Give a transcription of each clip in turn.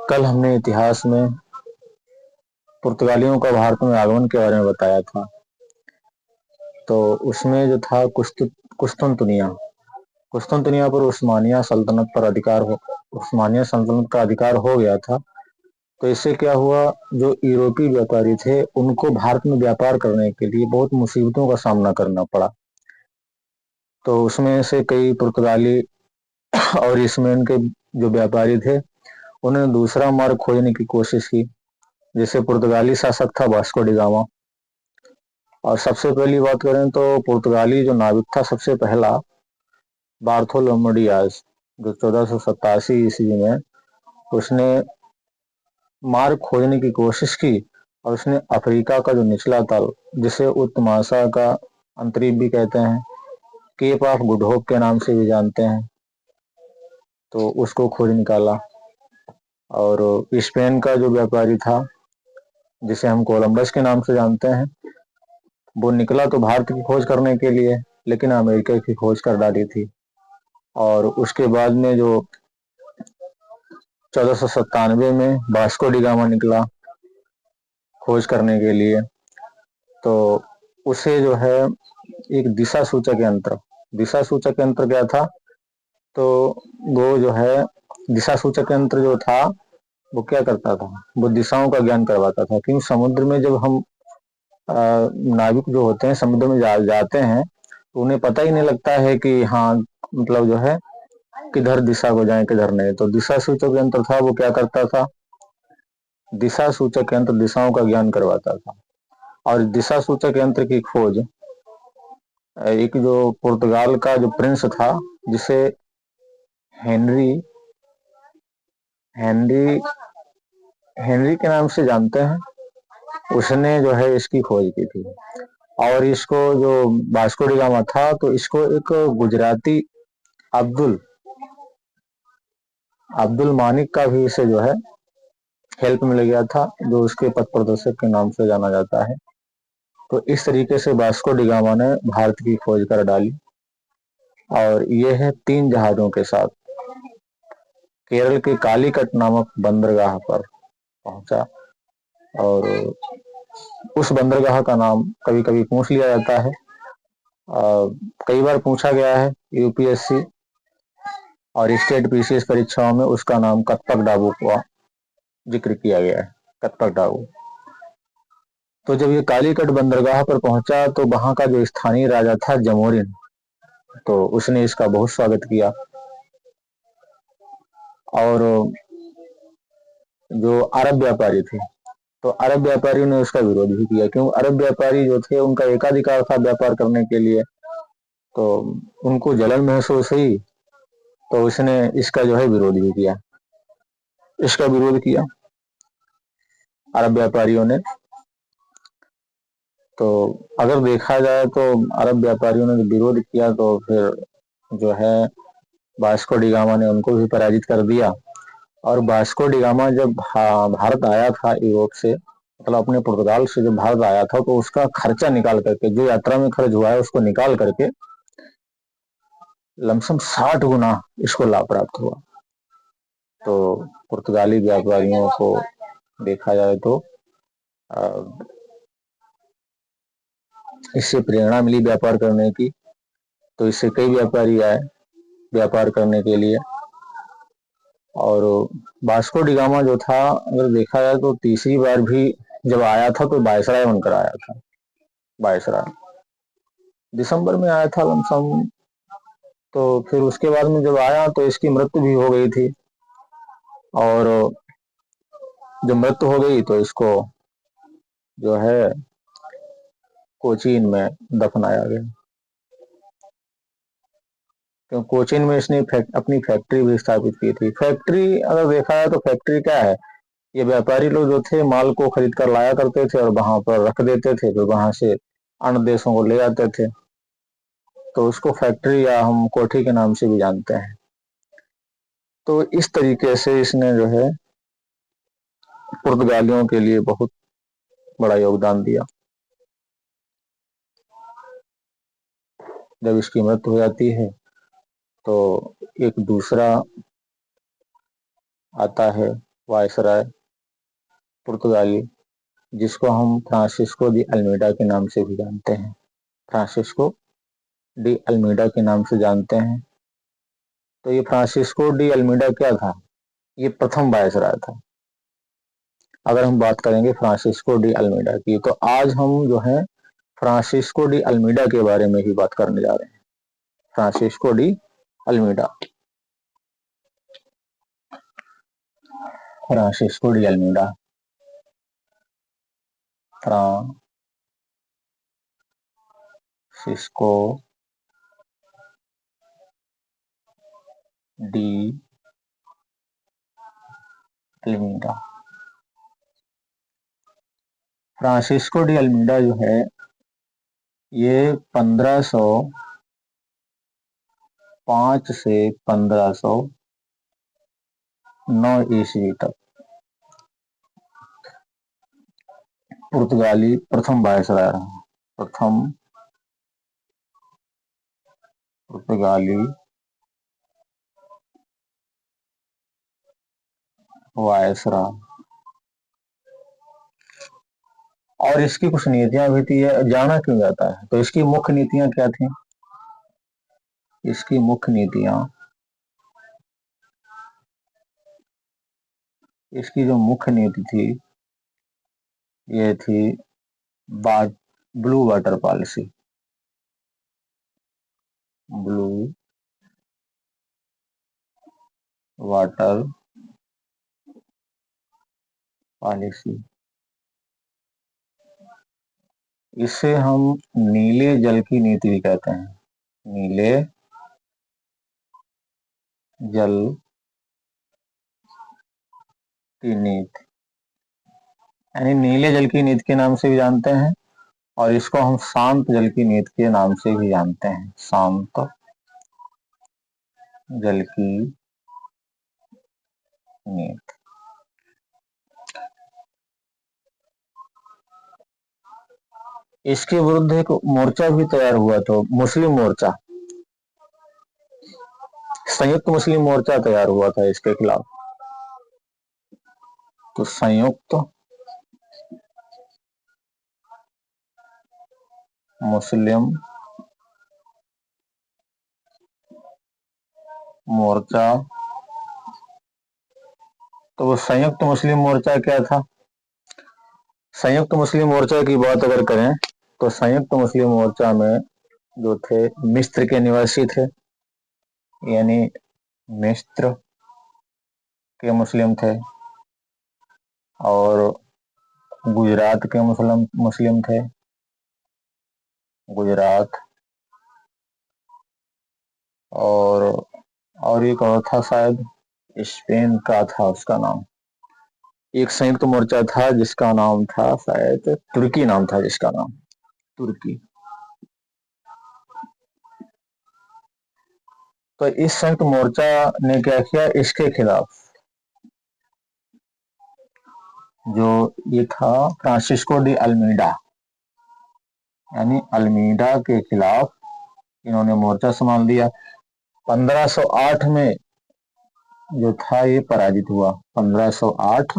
कल हमने इतिहास में पुर्तगालियों का भारत में आगमन के बारे में बताया था। तो उसमें जो था कुस्तुनतुनिया पर उस्मानिया सल्तनत का अधिकार हो गया था। तो इससे क्या हुआ, जो यूरोपीय व्यापारी थे उनको भारत में व्यापार करने के लिए बहुत मुसीबतों का सामना करना पड़ा। तो उसमें से कई पुर्तगाली और इसमें के जो व्यापारी थे उन्होंने दूसरा मार्ग खोजने की कोशिश की। जैसे पुर्तगाली शासक था वास्को डी गामा, और सबसे पहली बात करें तो पुर्तगाली जो नाविक था सबसे पहला बार्थोलोमेव डियाज, जो 1487 ईस्वी में उसने मार्ग खोजने की कोशिश की, और उसने अफ्रीका का जो निचला तल, जिसे उत्तर महासागर का अंतरीप भी कहते हैं, केप ऑफ गुड होप के नाम से भी जानते हैं, तो उसको खोज निकाला। और स्पेन का जो व्यापारी था जिसे हम कोलंबस के नाम से जानते हैं, वो निकला तो भारत की खोज करने के लिए, लेकिन अमेरिका की खोज कर डाली थी। और उसके बाद में जो 1497 में वास्को डी गामा निकला खोज करने के लिए, तो उसे जो है एक दिशा सूचक यंत्र क्या था, तो वो जो है दिशा सूचक यंत्र जो था वो क्या करता था, वो दिशाओं का ज्ञान करवाता था। क्योंकि समुद्र में जब हम नाविक जो होते हैं समुद्र में जाते हैं तो उन्हें पता ही नहीं लगता है कि हाँ मतलब जो है किधर दिशा को जाए किधर नहीं। तो दिशा सूचक यंत्र था, वो क्या करता था, दिशा सूचक यंत्र दिशाओं का ज्ञान करवाता था। और दिशा सूचक यंत्र की खोज एक जो पुर्तगाल का जो प्रिंस था, जिसे हेनरी हेनरी हेनरी के नाम से जानते हैं, उसने जो है इसकी खोज की थी। और इसको जो वास्को डी गामा था, तो इसको एक गुजराती अब्दुल मानिक का भी इसे जो है हेल्प मिल गया था, जो उसके पथ प्रदर्शक के नाम से जाना जाता है। तो इस तरीके से वास्को डी गामा ने भारत की खोज कर डाली, और ये है 3 जहाजों के साथ केरल के कालीकट नामक बंदरगाह पर पहुंचा। और उस बंदरगाह का नाम कभी कभी पूछ लिया जाता है, कई बार पूछा गया है यूपीएससी और स्टेट पीसीएस परीक्षाओं में, उसका नाम कत्पक डाबू का जिक्र किया गया है, कत्पक डाबू। तो जब ये कालीकट बंदरगाह पर पहुंचा तो वहां का जो स्थानीय राजा था जमोरिन, तो उसने इसका बहुत स्वागत किया। और जो अरब व्यापारी थे, तो अरब व्यापारियों ने उसका विरोध भी किया, क्योंकि अरब व्यापारी जो थे उनका एकाधिकार था व्यापार करने के लिए। तो उनको जलन महसूस हुई, तो उसने इसका जो है विरोध भी किया, इसका विरोध किया अरब व्यापारियों ने। तो अगर देखा जाए तो अरब व्यापारियों ने विरोध किया, तो फिर जो है वास्को डी गामा ने उनको भी पराजित कर दिया। और वास्को डी गामा जब भारत आया था यूरोप से, मतलब अपने पुर्तगाल से जब भारत आया था, तो उसका खर्चा निकाल करके, जो यात्रा में खर्च हुआ है उसको निकाल करके लमसम 60 गुना इसको लाभ प्राप्त हुआ। तो पुर्तगाली व्यापारियों को देखा जाए तो इससे प्रेरणा मिली व्यापार करने की, तो इससे कई व्यापारी आए व्यापार करने के लिए। और वास्को डी गामा जो था, अगर देखा जाए तो तीसरी बार भी जब आया था तो वायसराय बनकर आया था। वायसराय दिसंबर में आया था लमसम। तो फिर उसके बाद में जब आया तो इसकी मृत्यु भी हो गई थी, और जब मृत्यु हो गई तो इसको जो है कोचीन में दफनाया गया। क्योंकि कोचीन में इसने अपनी फैक्ट्री भी स्थापित की थी। फैक्ट्री अगर देखा जाए तो फैक्ट्री क्या है, ये व्यापारी लोग जो थे माल को खरीद कर लाया करते थे और वहां पर रख देते थे, फिर वहां से अन्य देशों को ले आते थे, तो उसको फैक्ट्री या हम कोठी के नाम से भी जानते हैं। तो इस तरीके से इसने जो है पुर्तगालियों के लिए बहुत बड़ा योगदान दिया। जब इसकी मृत्यु हो जाती है तो एक दूसरा आता है वायसराय पुर्तगाली, जिसको हम फ्रांसिस्को डी अल्मेडा के नाम से भी जानते हैं। फ्रांसिस्को डी अल्मेडा के नाम से जानते हैं। तो ये फ्रांसिस्को डी अल्मेडा क्या था? ये प्रथम वायसराय था। अगर हम बात करेंगे फ्रांसिस्को डी अल्मेडा की, तो आज हम जो है फ्रांसिस्को डी अल्मेडा के बारे में ही बात करने जा रहे हैं। Francisco de Almeida, Francisco de Almeida, Francisco de Almeida. Francisco de Almeida जो है ये 1505 से 1509 ईस्वी तक पुर्तगाली प्रथम वायसराय रहा। प्रथम पुर्तगाली वायसराय। और इसकी कुछ नीतियां भी थी, जाना क्यों जाता है, तो इसकी मुख्य नीतियां क्या थी? इसकी मुख्य नीतियां, इसकी जो मुख्य नीति थी ये थी blue water policy. Blue water policy, इसे हम नीले जल की नीति भी कहते हैं। नीले जल की नीति, यानी नीले जल की नीति के नाम से भी जानते हैं, और इसको हम शांत जल की नीति के नाम से भी जानते हैं। शांत जल की नीति। इसके विरुद्ध एक मोर्चा भी तैयार हुआ, तो मुस्लिम मोर्चा, संयुक्त मुस्लिम मोर्चा तैयार हुआ था इसके खिलाफ। तो संयुक्त मुस्लिम मोर्चा, तो वो संयुक्त मुस्लिम मोर्चा क्या था? संयुक्त मुस्लिम मोर्चा की बात अगर करें तो संयुक्त मुस्लिम मोर्चा में जो थे मिस्र के निवासी थे, यानी मिस्र के मुस्लिम थे, और गुजरात के मुस्लिम थे, गुजरात, और एक और था शायद स्पेन का था उसका नाम। एक संयुक्त मोर्चा था जिसका नाम था शायद तुर्की, नाम था जिसका नाम तुर्की। तो इस संयुक्त मोर्चा ने क्या किया, इसके खिलाफ, जो ये था फ्रांसिस्को डी अल्मेडा, यानी अल्मीडा के खिलाफ इन्होंने मोर्चा संभाल दिया। 1508 में जो था ये पराजित हुआ। 1508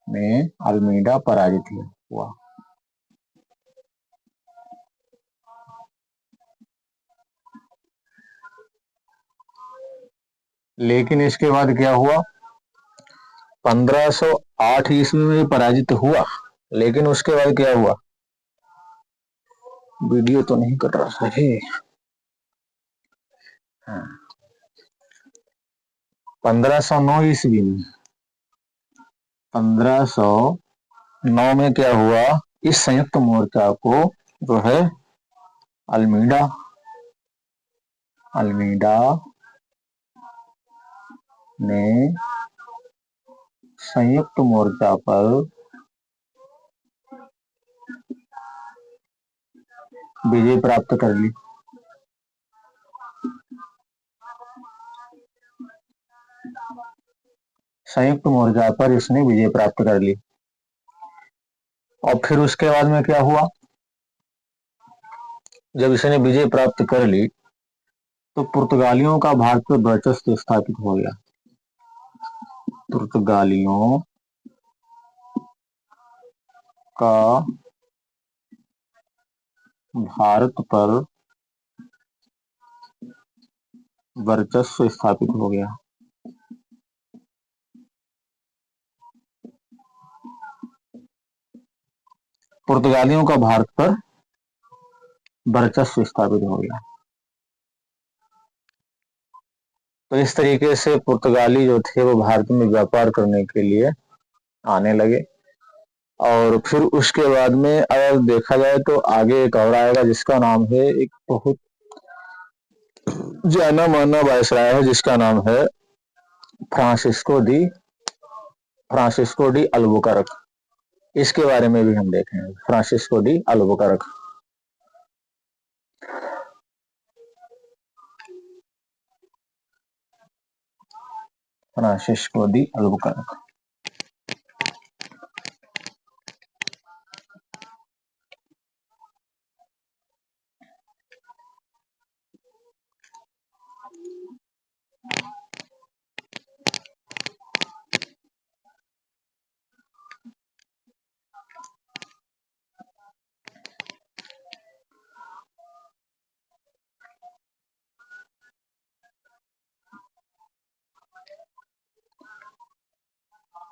में अल्मीडा पराजित हुआ। लेकिन इसके बाद क्या हुआ, 1508 ईस्वी में पराजित हुआ, लेकिन उसके बाद क्या हुआ, वीडियो तो नहीं कट रहा है। हाँ, 1509 ईस्वी में, 1509 में क्या हुआ, इस संयुक्त मोर्चा को जो है अल्मीडा ने संयुक्त मोर्चा पर विजय प्राप्त कर ली। संयुक्त मोर्चा पर इसने विजय प्राप्त कर ली। और फिर उसके बाद में क्या हुआ, जब इसने विजय प्राप्त कर ली तो पुर्तगालियों का भारत पर वर्चस्व स्थापित हो गया। पुर्तगालियों का भारत पर वर्चस्व स्थापित हो गया। पुर्तगालियों का भारत पर वर्चस्व स्थापित हो गया। तो इस तरीके से पुर्तगाली जो थे वो भारत में व्यापार करने के लिए आने लगे। और फिर उसके बाद में अगर देखा जाए तो आगे एक और आएगा जिसका नाम है, एक बहुत जाना माना वायसराय है जिसका नाम है फ्रांसिस्को डी अल्बुकर्क। इसके बारे में भी हम देखेंगे, Francisco de Albuquerque. Francisco de Albuquerque.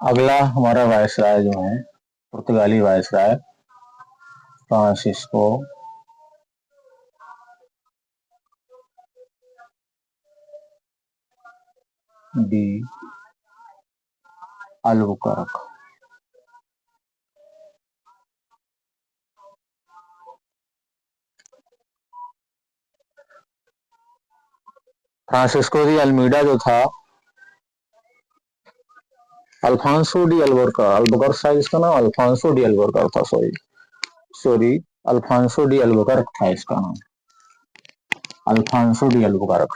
अगला हमारा वायसराय जो है पुर्तगाली viceroy Francisco de Albuquerque. Francisco de Almeida जो था, अल्फांसो डी अल्बुकर्क था, इसका नाम अल्फांसो डी अल्बुकर्क था। सॉरी अल्फांसो डी अल्बुकर्क था इसका नाम, Alfonso de Albuquerque.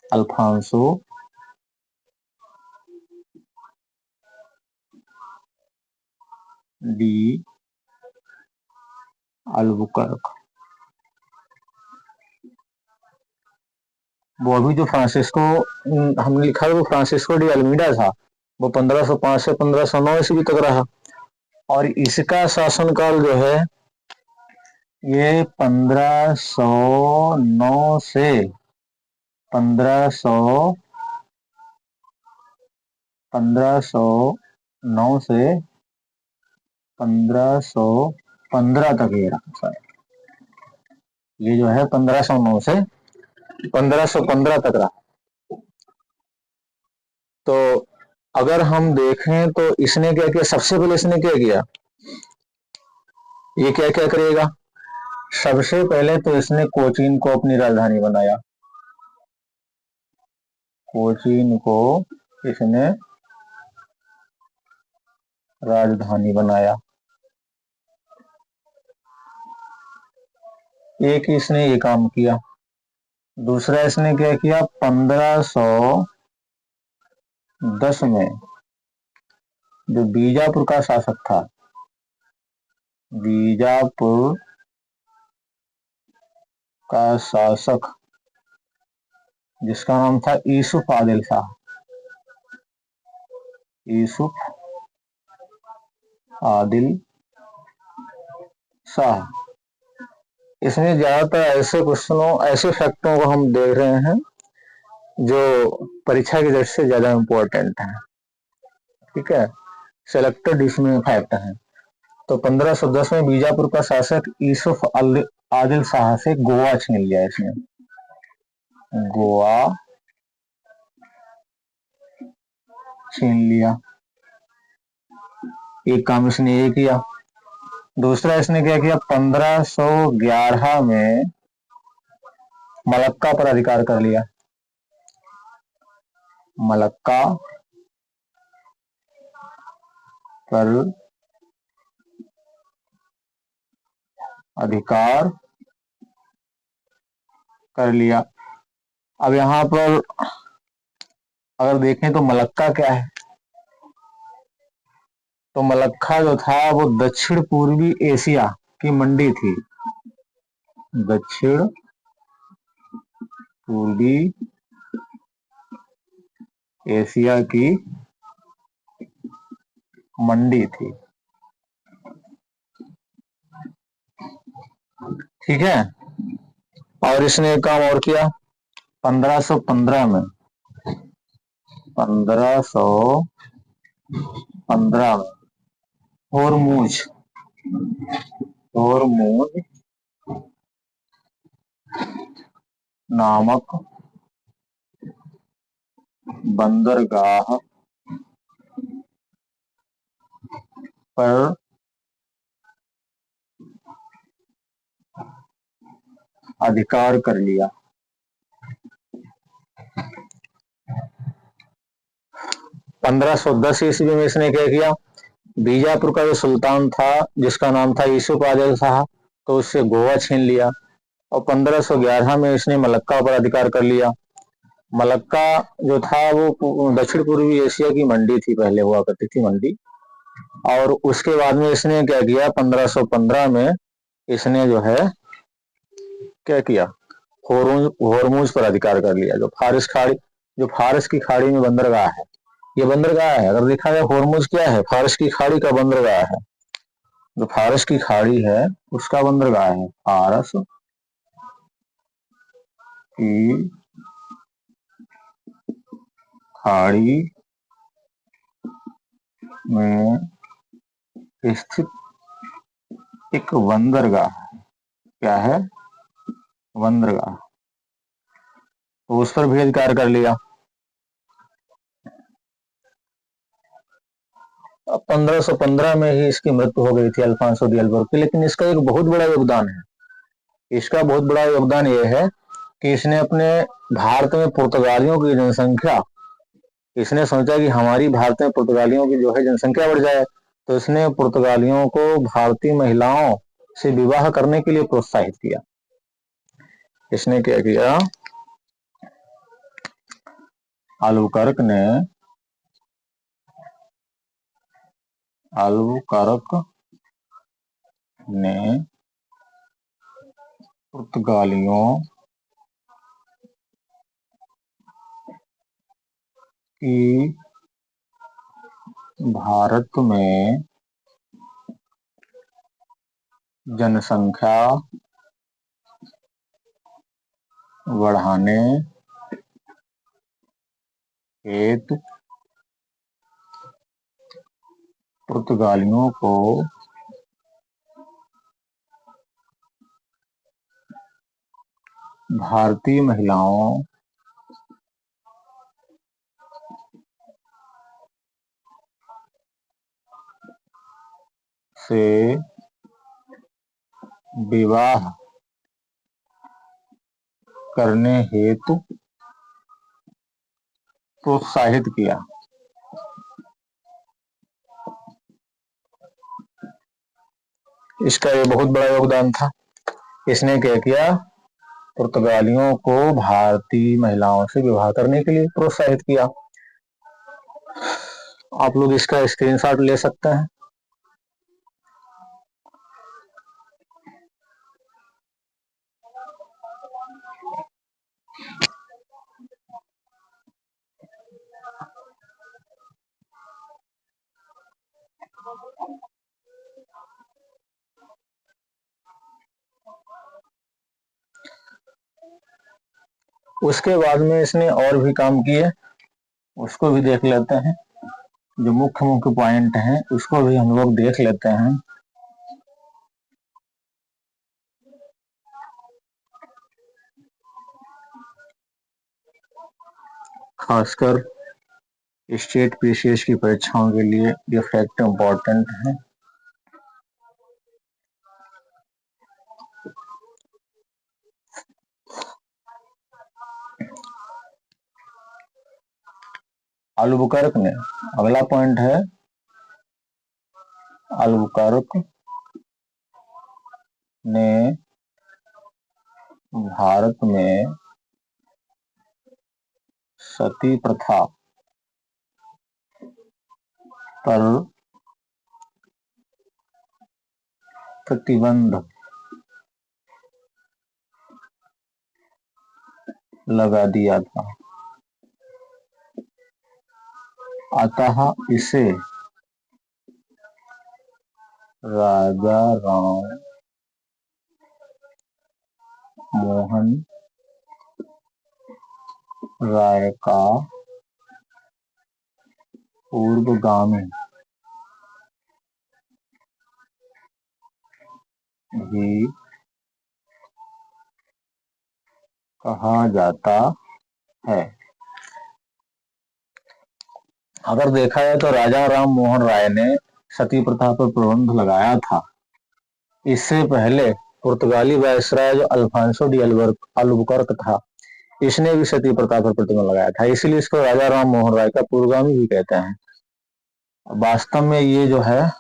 Alfonso de Albuquerque. वो अभी जो फ्रांसिस्को हमने लिखा है वो फ्रांसिस्को डी अल्मीडा था, वो 1505 से 1509 ईस्वी तक रहा। और इसका शासनकाल जो है ये 1509 से 1515 तक ये रहा। ये जो है 1509 से 1515 तक रहा। तो अगर हम देखें तो इसने क्या किया, सबसे पहले इसने क्या किया, ये क्या क्या करेगा। सबसे पहले तो इसने कोचीन को अपनी राजधानी बनाया। कोचीन को इसने राजधानी बनाया। एक इसने ये काम किया। दूसरा इसने क्या किया, 1510 में जो बीजापुर का शासक था, बीजापुर का शासक जिसका नाम था यूसुफ आदिल शाह, यूसुफ आदिल शाह, इसमें ज्यादातर ऐसे क्वेश्चनों ऐसे फैक्टों को हम देख रहे हैं जो परीक्षा की दृष्टि से ज्यादा इंपॉर्टेंट है। ठीक है, सिलेक्टेड इसमें फैक्ट है। तो 1510 में बीजापुर का शासक यूसुफ आदिल शाह से गोवा छीन लिया इसने। गोवा छीन लिया, एक काम इसने ये किया। दूसरा इसने क्या किया, 1511 में मलक्का पर अधिकार कर लिया। मलक्का पर अधिकार कर लिया। अब यहां पर अगर देखें तो मलक्का क्या है, तो मलक्का जो था वो दक्षिण पूर्वी एशिया की मंडी थी। दक्षिण पूर्वी एशिया की मंडी थी। ठीक है। और इसने एक काम और किया 1515 में 1515 में होर्मुज होर्मुज नामक बंदरगाह पर अधिकार कर लिया। 1510 ईस्वी में इसने क्या किया, बीजापुर का जो सुल्तान था जिसका नाम था यूसुफ आदिल शाह, तो उससे गोवा छीन लिया। और 1511 में इसने मलक्का पर अधिकार कर लिया। मलक्का जो था वो दक्षिण पूर्वी एशिया की मंडी थी, पहले हुआ करती थी मंडी। और उसके बाद में इसने क्या किया, 1515 में इसने जो है क्या किया, होर्मुज पर अधिकार कर लिया। जो फारस की खाड़ी में बंदरगाह है, ये बंदरगाह है। अगर देखा जाए होर्मुज क्या है, फारस की खाड़ी का बंदरगाह है। जो फारस की खाड़ी है उसका बंदरगाह है। फारस की खाड़ी में स्थित एक बंदरगाह, क्या है, बंदरगाह, तो उस पर भी अधिकार कर लिया। अब 1515 में ही इसकी मृत्यु हो गई थी अल्फांसो दी अल्बुर्क की। लेकिन इसका एक बहुत बड़ा योगदान है, इसका बहुत बड़ा योगदान यह है कि इसने अपने भारत में पुर्तगालियों की जनसंख्या, इसने सोचा कि हमारी भारत में पुर्तगालियों की जो है जनसंख्या बढ़ जाए, तो इसने पुर्तगालियों को भारतीय महिलाओं से विवाह करने के लिए प्रोत्साहित किया। इसने क्या किया, अल्बुकर्क ने पुर्तगालियों की भारत में जनसंख्या बढ़ाने हेतु पुर्तगालियों को भारतीय महिलाओं से विवाह करने हेतु प्रोत्साहित किया। इसका ये बहुत बड़ा योगदान था। इसने क्या किया, पुर्तगालियों को भारतीय महिलाओं से विवाह करने के लिए प्रोत्साहित किया। आप लोग इसका स्क्रीनशॉट ले सकते हैं। उसके बाद में इसने और भी काम किए, उसको भी देख लेते हैं। जो मुख्य मुख्य पॉइंट हैं उसको भी हम लोग देख लेते हैं। खासकर स्टेट पीसीएस की परीक्षाओं के लिए ये फैक्ट इम्पोर्टेंट है। अल्बुकर्क ने, अगला पॉइंट है, अल्बुकर्क ने भारत में सती प्रथा पर प्रतिबंध लगा दिया था। अतः इसे राजा राम मोहन राय का पूर्वगामी भी कहा जाता है। अगर देखा जाए तो राजा राम मोहन राय ने सती प्रथा पर प्रतिबंध लगाया था। इससे पहले पुर्तगाली वायसराय जो अल्फांसो डी अल्बुकर्क था, इसने भी सती प्रथा पर प्रतिबंध लगाया था, इसलिए इसको राजा राम मोहन राय का पूर्वगामी भी कहते हैं। वास्तव में ये जो है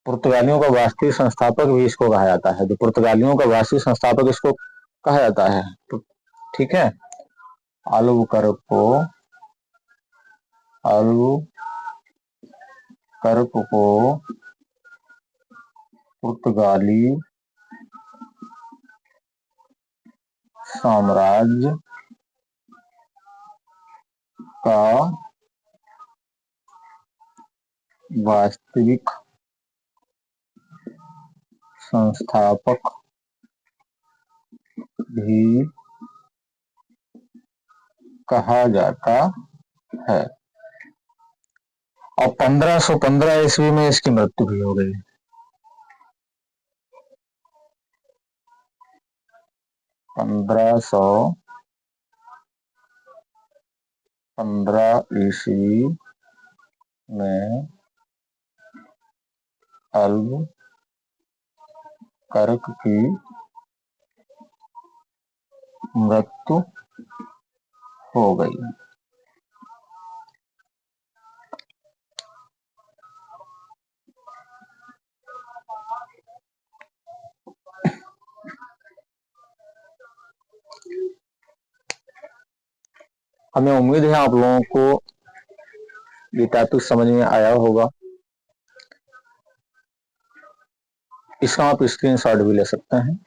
पुर्तगालियों का वास्तविक संस्थापक भी इसको कहा जाता है। जो पुर्तगालियों का वास्तविक संस्थापक इसको कहा जाता है। तो ठीक है, अल्बुकर्क को पुर्तगाली साम्राज्य का वास्तविक संस्थापक भी कहा जाता है। और 1515 ईस्वी में इसकी मृत्यु भी हो गई। 1515 ईस्वी में अल्बुकर्क की मृत्यु हो गई। हमें उम्मीद है आप लोगों को ये टॉपिक समझ में आया होगा। इसका आप स्क्रीनशॉट भी ले सकते हैं।